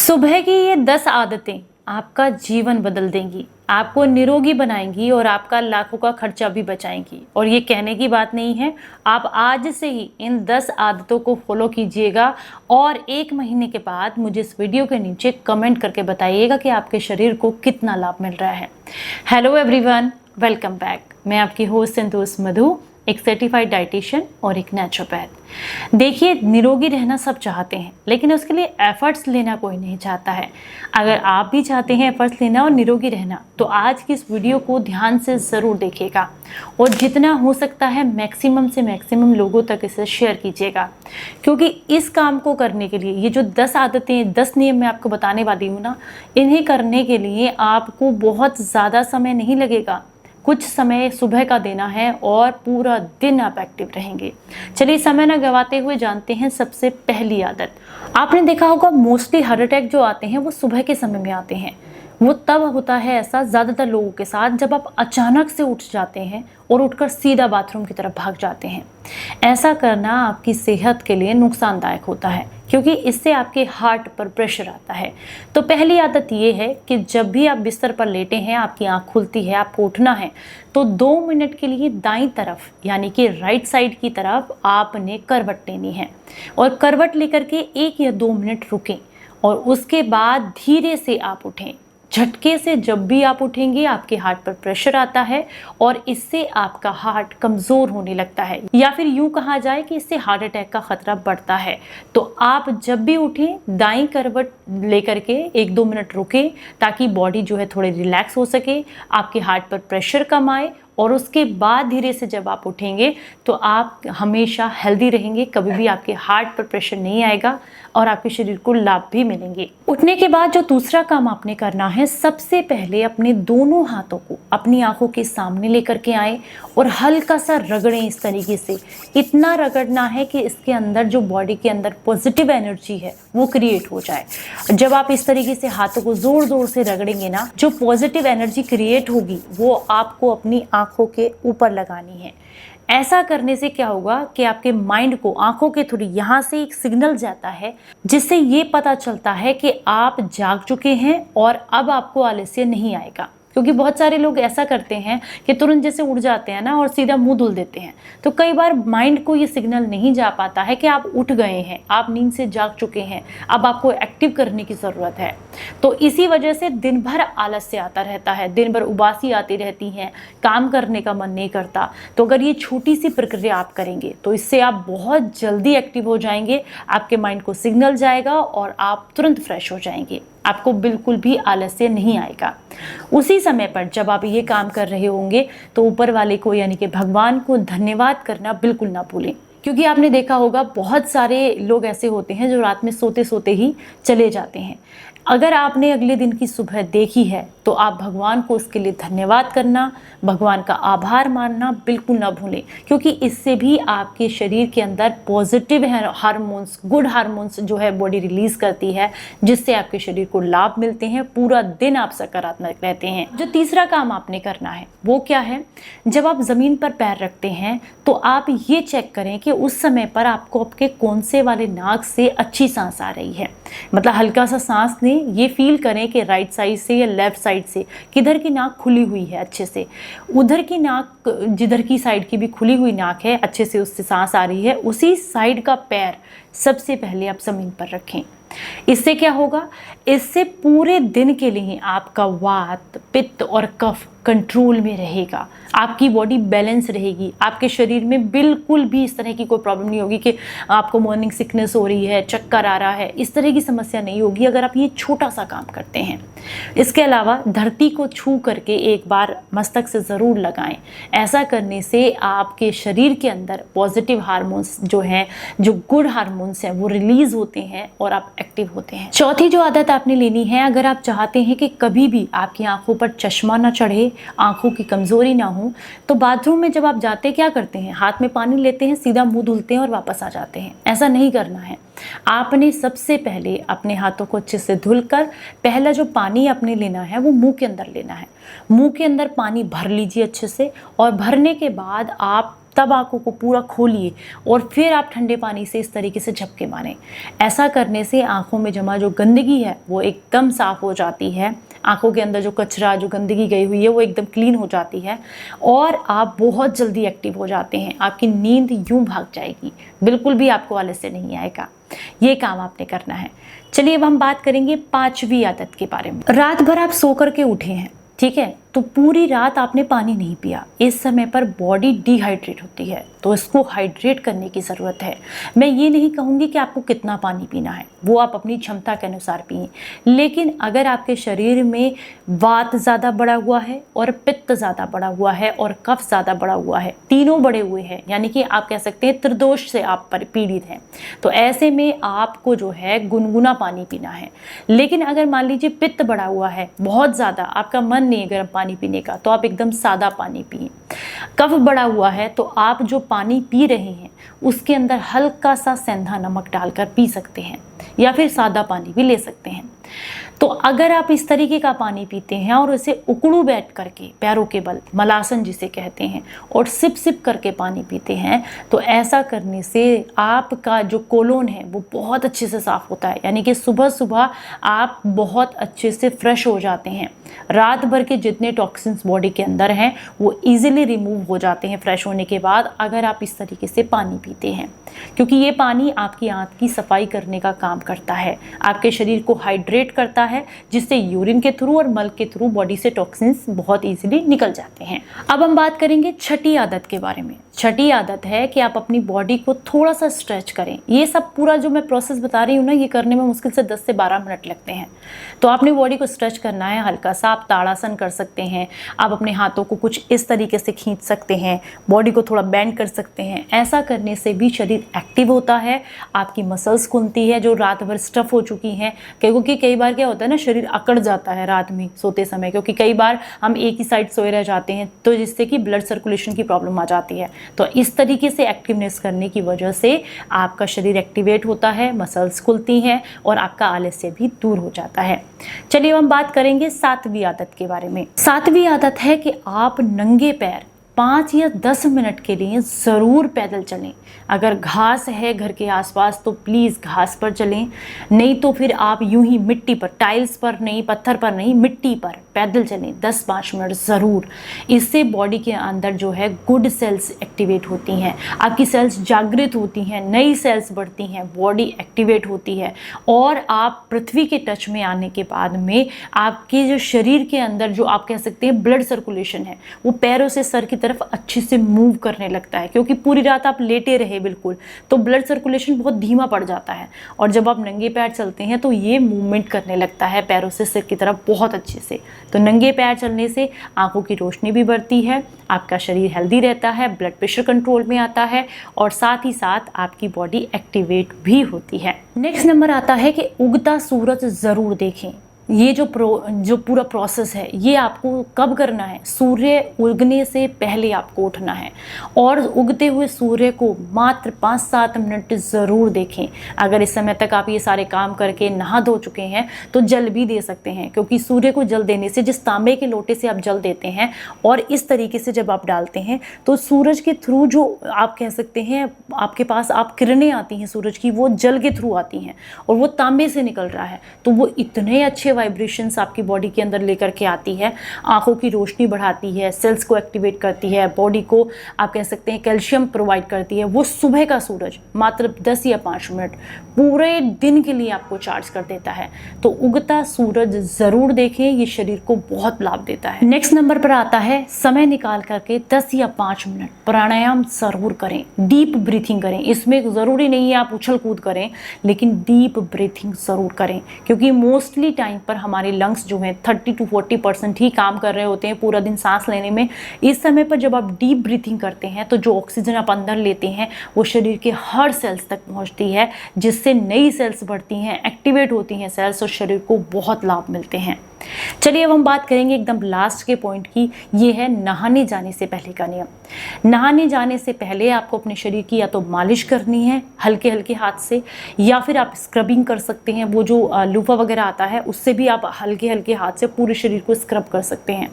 सुबह की ये 10 आदतें आपका जीवन बदल देंगी, आपको निरोगी बनाएंगी और आपका लाखों का खर्चा भी बचाएंगी। और ये कहने की बात नहीं है, आप आज से ही इन 10 आदतों को फॉलो कीजिएगा और 1 महीने के बाद मुझे इस वीडियो के नीचे कमेंट करके बताइएगा कि आपके शरीर को कितना लाभ मिल रहा है। Hello everyone, welcome back. मैं आपकी होस्ट संतोष मधु, एक सर्टिफाइड डाइटिशियन और एक नेचुरोपैथ। देखिए, निरोगी रहना सब चाहते हैं, लेकिन उसके लिए एफर्ट्स लेना कोई नहीं चाहता है। अगर आप भी चाहते हैं एफर्ट्स लेना और निरोगी रहना, तो आज की इस वीडियो को ध्यान से ज़रूर देखिएगा और जितना हो सकता है मैक्सिमम से मैक्सिमम लोगों तक इसे शेयर कीजिएगा। क्योंकि इस काम को करने के लिए ये जो 10 आदतें, 10 नियम मैं आपको बताने वाली हूँ ना, इन्हें करने के लिए आपको बहुत ज़्यादा समय नहीं लगेगा। कुछ समय सुबह का देना है और पूरा दिन आप एक्टिव रहेंगे। चलिए समय ना गवाते हुए जानते हैं सबसे पहली आदत। आपने देखा होगा मोस्टली हार्ट अटैक जो आते हैं वो सुबह के समय में आते हैं। वो तब होता है ऐसा ज़्यादातर लोगों के साथ जब आप अचानक से उठ जाते हैं और उठकर सीधा बाथरूम की तरफ भाग जाते हैं। ऐसा करना आपकी सेहत के लिए नुकसानदायक होता है, क्योंकि इससे आपके हार्ट पर प्रेशर आता है। तो पहली आदत ये है कि जब भी आप बिस्तर पर लेटे हैं, आपकी आंख खुलती है, आपको उठना है, तो 2 मिनट के लिए दाईं तरफ यानी कि राइट साइड की तरफ आपने करवट लेनी है और करवट लेकर के 1 या 2 मिनट रुकें और उसके बाद धीरे से आप उठें। झटके से जब भी आप उठेंगे आपके हार्ट पर प्रेशर आता है और इससे आपका हार्ट कमज़ोर होने लगता है, या फिर यूं कहा जाए कि इससे हार्ट अटैक का खतरा बढ़ता है। तो आप जब भी उठें दाईं करवट लेकर के 1-2 मिनट रुकें ताकि बॉडी जो है थोड़ी रिलैक्स हो सके, आपके हार्ट पर प्रेशर कम आए और उसके बाद धीरे से जब आप उठेंगे तो आप हमेशा हेल्दी रहेंगे। कभी भी आपके हार्ट पर प्रेशर नहीं आएगा और आपके शरीर को लाभ भी मिलेंगे। उठने के बाद जो दूसरा काम आपने करना है, सबसे पहले अपने दोनों हाथों को अपनी आंखों के सामने लेकर के आए और हल्का सा रगड़ें। इस तरीके से इतना रगड़ना है कि इसके अंदर जो बॉडी के अंदर पॉजिटिव एनर्जी है वो क्रिएट हो जाए। जब आप इस तरीके से हाथों को जोर जोर से रगड़ेंगे ना, जो पॉजिटिव एनर्जी क्रिएट होगी वो आपको अपनी आंखों के ऊपर लगानी है। ऐसा करने से क्या होगा कि आपके माइंड को आंखों के थ्रू यहाँ से एक सिग्नल जाता है, जिससे ये पता चलता है कि आप जाग चुके हैं और अब आपको आलस्य नहीं आएगा। क्योंकि बहुत सारे लोग ऐसा करते हैं कि तुरंत जैसे उठ जाते हैं ना और सीधा मुंह धुल देते हैं, तो कई बार माइंड को ये सिग्नल नहीं जा पाता है कि आप उठ गए हैं, आप नींद से जाग चुके हैं, अब आपको एक्टिव करने की ज़रूरत है। तो इसी वजह से दिन भर आलस्य आता रहता है, दिन भर उबासी आती रहती हैं, काम करने का मन नहीं करता। तो अगर ये छोटी सी प्रक्रिया आप करेंगे तो इससे आप बहुत जल्दी एक्टिव हो जाएंगे, आपके माइंड को सिग्नल जाएगा और आप तुरंत फ्रेश हो जाएंगे, आपको बिल्कुल भी आलस्य नहीं आएगा। उसी समय पर जब आप ये काम कर रहे होंगे तो ऊपर वाले को यानी कि भगवान को धन्यवाद करना बिल्कुल ना भूलें। क्योंकि आपने देखा होगा बहुत सारे लोग ऐसे होते हैं जो रात में सोते सोते ही चले जाते हैं। अगर आपने अगले दिन की सुबह देखी है तो आप भगवान को उसके लिए धन्यवाद करना, भगवान का आभार मानना बिल्कुल ना भूलें, क्योंकि इससे भी आपके शरीर के अंदर पॉजिटिव हार्मोन्स, गुड हार्मोन्स जो है बॉडी रिलीज करती है, जिससे आपके शरीर को लाभ मिलते हैं, पूरा दिन आप सकारात्मक रहते हैं। जो तीसरा काम आपने करना है वो क्या है, जब आप ज़मीन पर पैर रखते हैं तो आप ये चेक करें कि उस समय पर आपको आपके कौन से वाले नाक से अच्छी सांस आ रही है। मतलब हल्का सा सांस लें, ये फील करें कि राइट साइड से या लेफ्ट साइड से किधर की नाक खुली हुई है अच्छे से, उधर की नाक, जिधर की साइड की भी खुली हुई नाक है अच्छे से उससे सांस आ रही है, उसी साइड का पैर सबसे पहले आप ज़मीन पर रखें। इससे क्या होगा, इससे पूरे दिन के लिए आपका वात, पित्त और कफ कंट्रोल में रहेगा, आपकी बॉडी बैलेंस रहेगी, आपके शरीर में बिल्कुल भी इस तरह की कोई प्रॉब्लम नहीं होगी कि आपको मॉर्निंग सिकनेस हो रही है, चक्कर आ रहा है, इस तरह की समस्या नहीं होगी अगर आप ये छोटा सा काम करते हैं। इसके अलावा धरती को छू करके एक बार मस्तक से ज़रूर लगाएं। ऐसा करने से आपके शरीर के अंदर पॉजिटिव हार्मोन्स जो हैं, जो गुड हार्मोन्स हैं, वो रिलीज होते हैं और आप एक्टिव होते हैं। चौथी जो आदत आपने लेनी है, अगर आप चाहते हैं कि कभी भी आपकी आंखों पर चश्मा ना चढ़े, आंखों की कमजोरी ना हो, तो बाथरूम में जब आप जाते क्या करते हैं, हाथ में पानी लेते हैं, सीधा मुंह धुलते हैं और वापस आ जाते हैं। ऐसा नहीं करना है। आपने सबसे पहले अपने हाथों को अच्छे से धुलकर पहला जो पानी आपने लेना है वो मुंह के अंदर लेना है। मुंह के अंदर पानी भर लीजिए अच्छे से और भरने के बाद आप तब आंखों को पूरा खोलिए और फिर आप ठंडे पानी से इस तरीके से झपके मारें। ऐसा करने से आंखों में जमा जो गंदगी है वो एकदम साफ हो जाती है, आंखों के अंदर जो कचरा जो गंदगी गई हुई है वो एकदम क्लीन हो जाती है और आप बहुत जल्दी एक्टिव हो जाते हैं। आपकी नींद यूं भाग जाएगी, बिल्कुल भी आपको आलस्य नहीं आएगा। ये काम आपने करना है। चलिए अब हम बात करेंगे 5वीं आदत के बारे में। रात भर आप सो करके उठे हैं, ठीक है, तो पूरी रात आपने पानी नहीं पिया। इस समय पर बॉडी डिहाइड्रेट होती है, तो इसको हाइड्रेट करने की ज़रूरत है। मैं ये नहीं कहूँगी कि आपको कितना पानी पीना है, वो आप अपनी क्षमता के अनुसार पिए, लेकिन अगर आपके शरीर में वात ज़्यादा बढ़ा हुआ है और पित्त ज़्यादा बढ़ा हुआ है और कफ ज़्यादा बढ़ा हुआ है, तीनों बढ़े हुए हैं, यानी कि आप कह सकते हैं त्रिदोष से आप पर पीड़ित हैं, तो ऐसे में आपको जो है गुनगुना पानी पीना है। लेकिन अगर मान लीजिए पित्त बढ़ा हुआ है बहुत ज़्यादा, आपका मन नहीं है गर्म पानी पीने का, तो आप एकदम सादा पानी पिए। कफ बढ़ा हुआ है तो आप जो पानी पी रहे हैं उसके अंदर हल्का सा सेंधा नमक डालकर पी सकते हैं या फिर सादा पानी भी ले सकते हैं। तो अगर आप इस तरीके का पानी पीते हैं और उसे उकड़ू बैठ करके पैरों के बल, मलासन जिसे कहते हैं, और सिप सिप करके पानी पीते हैं, तो ऐसा करने से आपका जो कोलोन है वो बहुत अच्छे से साफ होता है, यानी कि सुबह सुबह आप बहुत अच्छे से फ्रेश हो जाते हैं। रात भर के जितने टॉक्सिन्स बॉडी के अंदर हैं वो इजीली रिमूव हो जाते हैं फ्रेश होने के बाद, अगर आप इस तरीके से पानी पीते हैं, क्योंकि ये पानी आपकी आंत की सफाई करने का काम करता है, आपके शरीर को हाइड्रेट करता है, जिससे यूरिन के थ्रू और मल के थ्रू बॉडी से टॉक्सिन्स बहुत इजीली निकल जाते हैं। अब हम बात करेंगे 6ठी आदत के बारे में। 6ठी आदत है कि आप अपनी बॉडी को थोड़ा सा स्ट्रेच करें। ये सब पूरा जो मैं प्रोसेस बता रही हूँ ना, ये करने में मुश्किल से 10 से 12 मिनट लगते हैं। तो आपने बॉडी को स्ट्रेच करना है हल्का सा। आप ताड़ासन कर सकते हैं, आप अपने हाथों को कुछ इस तरीके से खींच सकते हैं, बॉडी को थोड़ा बेंड कर सकते हैं। ऐसा करने से भी शरीर एक्टिव होता है, आपकी मसल्स खुलती है जो रात भर स्टफ हो चुकी हैं, क्योंकि कई बार क्या होता है ना, शरीर अकड़ जाता है रात में सोते समय, क्योंकि कई बार हम एक ही साइड सोए रह जाते हैं, तो जिससे कि ब्लड सर्कुलेशन की प्रॉब्लम आ जाती है। तो इस तरीके से एक्टिवनेस करने की वजह से आपका शरीर एक्टिवेट होता है, मसल्स खुलती हैं और आपका आलस्य भी दूर हो जाता है। चलिए हम बात करेंगे 7वीं आदत के बारे में। 7वीं आदत है कि आप नंगे पैर 5 या 10 मिनट के लिए ज़रूर पैदल चलें। अगर घास है घर के आसपास तो प्लीज़ घास पर चलें, नहीं तो फिर आप यूं ही मिट्टी पर, टाइल्स पर नहीं, पत्थर पर नहीं, मिट्टी पर पैदल चलें 10-5 मिनट ज़रूर। इससे बॉडी के अंदर जो है गुड सेल्स एक्टिवेट होती हैं, आपकी सेल्स जागृत होती हैं, नई सेल्स बढ़ती हैं, बॉडी एक्टिवेट होती है और आप पृथ्वी के टच में आने के बाद में आपके जो शरीर के अंदर जो आप कह सकते हैं ब्लड सर्कुलेशन है वो पैरों से सर की तरफ अच्छे से मूव करने लगता है, क्योंकि पूरी रात आप लेटे रहे बिल्कुल, तो ब्लड सर्कुलेशन बहुत धीमा पड़ जाता है। और जब आप नंगे पैर चलते हैं तो ये मूवमेंट करने लगता है पैरों से सिर की तरफ बहुत अच्छे से। तो नंगे पैर चलने से आंखों की रोशनी भी बढ़ती है, आपका शरीर हेल्दी रहता है, ब्लड प्रेशर कंट्रोल में आता है और साथ ही साथ आपकी बॉडी एक्टिवेट भी होती है। नेक्स्ट नंबर आता है कि उगता सूरज ज़रूर देखें। ये जो पूरा प्रोसेस है ये आपको कब करना है? सूर्य उगने से पहले आपको उठना है और उगते हुए सूर्य को मात्र 5-7 मिनट ज़रूर देखें। अगर इस समय तक आप ये सारे काम करके नहा धो चुके हैं तो जल भी दे सकते हैं, क्योंकि सूर्य को जल देने से, जिस तांबे के लोटे से आप जल देते हैं और इस तरीके से जब आप डालते हैं तो सूरज के थ्रू जो आप कह सकते हैं आपके पास आप किरणें आती हैं सूरज की, वो जल के थ्रू आती हैं और वो तांबे से निकल रहा है, तो वो इतने अच्छे वाइब्रेशंस आपकी बॉडी के अंदर लेकर के आती है, आंखों की रोशनी बढ़ाती है, सेल्स को एक्टिवेट करती है, बॉडी को आप कह सकते हैं कैल्शियम प्रोवाइड करती है। वो सुबह का सूरज मात्र 10 या 5 मिनट पूरे दिन के लिए आपको चार्ज कर देता है। तो उगता सूरज ज़रूर देखें, ये शरीर को बहुत लाभ देता है। नेक्स्ट नंबर पर आता है समय निकाल करके 10 या 5 मिनट प्राणायाम ज़रूर करें, डीप ब्रीथिंग करें। इसमें ज़रूरी नहीं है आप उछल कूद करें, लेकिन डीप ब्रीथिंग ज़रूर करें, क्योंकि मोस्टली टाइम पर हमारे लंग्स जो हैं 30 to 40% ही काम कर रहे होते हैं पूरा दिन सांस लेने में। इस समय पर जब आप डीप ब्रीथिंग करते हैं तो जो ऑक्सीजन आप अंदर लेते हैं वो शरीर के हर सेल्स तक पहुंचती है, जिससे नई सेल्स बढ़ती हैं, एक्टिवेट होती हैं सेल्स और शरीर को बहुत लाभ मिलते हैं। चलिए अब हम बात करेंगे एकदम लास्ट के पॉइंट की, ये है नहाने जाने से पहले का नियम। नहाने जाने से पहले आपको अपने शरीर की या तो मालिश करनी है हल्के हल्के हाथ से, या फिर आप स्क्रबिंग कर सकते हैं। वो जो लूफा वगैरह आता है उससे भी आप हल्के हल्के हाथ से पूरे शरीर को स्क्रब कर सकते हैं।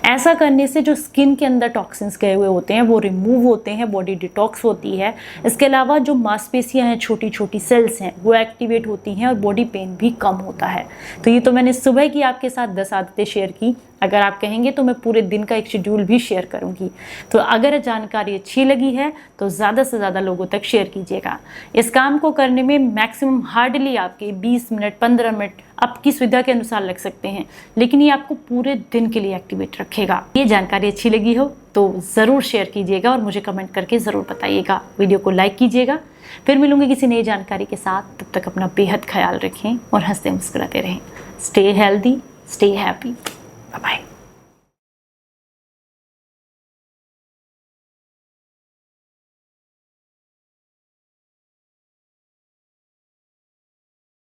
ऐसा करने से जो स्किन के अंदर टॉक्सिन्स गए हुए होते हैं वो रिमूव होते हैं, बॉडी डिटॉक्स होती है। इसके अलावा जो मांसपेशियां हैं, छोटी छोटी सेल्स हैं, वो एक्टिवेट होती हैं और बॉडी पेन भी कम होता है। तो ये तो मैंने सुबह की आपके साथ 10 आदतें शेयर की। अगर आप कहेंगे तो मैं पूरे दिन का एक शेड्यूल भी शेयर करूंगी। तो अगर जानकारी अच्छी लगी है तो ज़्यादा से ज़्यादा लोगों तक शेयर कीजिएगा। इस काम को करने में मैक्सिमम हार्डली आपके 20 मिनट 15 मिनट आपकी सुविधा के अनुसार लग सकते हैं, लेकिन ये आपको पूरे दिन के लिए एक्टिवेट रखेगा। ये जानकारी अच्छी लगी हो तो ज़रूर शेयर कीजिएगा और मुझे कमेंट करके ज़रूर बताइएगा। वीडियो को लाइक कीजिएगा। फिर मिलूंगी किसी नई जानकारी के साथ। तब तक अपना बेहद ख्याल रखें और हंसते मुस्कुराते रहें। Stay healthy, stay happy. Bye bye.